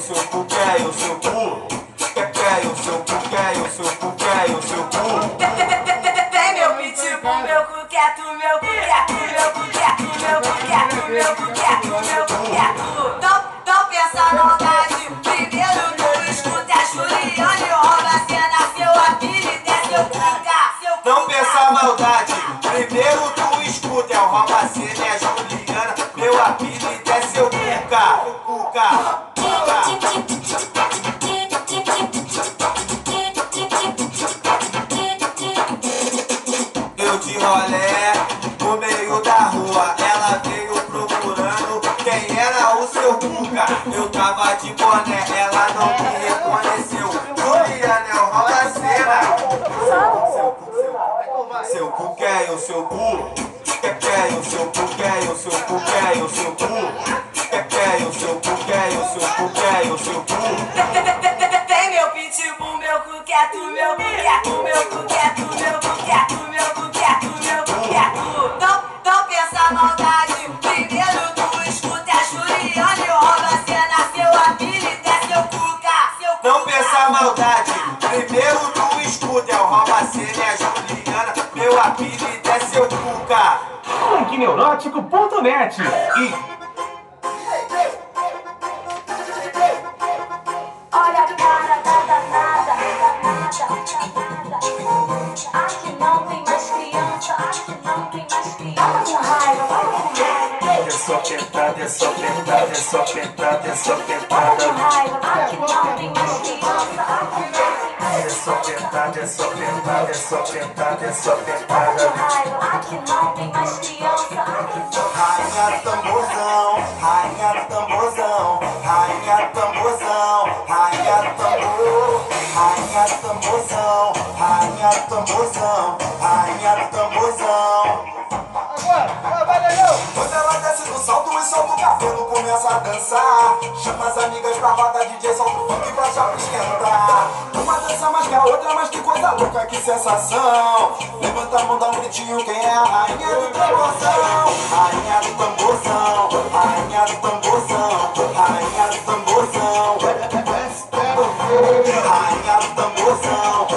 seu cu, quer o seu cu. Quer o seu cu, quer o seu cu, quer o seu cu. Tem meu pitbull, meu cu quer tu, meu cu quer tu, meu cu quer tu, meu cu quer tu, meu cu quer tu, meu cu quer tu. Não pensa maldade, primeiro tu escuta a Juliane, rouba a cena, seu apelido é seu cuca. Não pensa maldade, primeiro tu escuta, é o Romacena, é a Juliana, meu apelido é seu cuca, cuca, cuca. Eu de rolé, no meio da rua, ela veio procurando quem era o seu cuca. Eu tava de boné, ela não me reconheceu. Juliana é o Romacena. Seu cu quer o seu cu. Quer o seu cu, quer o seu cu, quer o seu cu. Quer o seu cu, quer o seu cu, quer o seu cu. Tem meu pitbull, meu cu quer tu, meu cu quer tu, meu cu quer tu, meu cu quer tu, meu cu quer tu, meu cu quer tu. Não pensa maldade, primeiro tu escuta a Juliane, rouba a cena, seu apelido é seu cuca. Não pensa maldade, primeiro tu escuta, é o Romacena, é a Juliana, meu apelido é seu cuca. Punkneurótico.net. Olha a cara da danada, aqui não tem mais criança, aqui não tem mais criança. Com raiva, É só pentada, é só pentada, é só pentada, é só pentada. com raiva, aqui não tem mais criança, aqui não tem mais É só pentada, é só pentada, é só pentada, é só pentada. raiva, aqui não tem mais criança, aqui não. Rainha do tamborzão, rainha do tamborzão, rainha do tamborzão, rainha do tambor, rainha do tamborzão, rainha do tamborzão, rainha do tamborzão. Quando ela desce do salto e solta o cabelo, começa a dançar. Chama as amigas pra roda, DJ solta o funk pra chapa esquentar. Uma dança mais que a outra, mas que coisa louca, que sensação. Levanta a mão, dá um gritinho, quem é a rainha do tamborzão? Rainha do tamborzão, rainha do tamborzão, rainha do tamborzão. Rainha do tamborzão,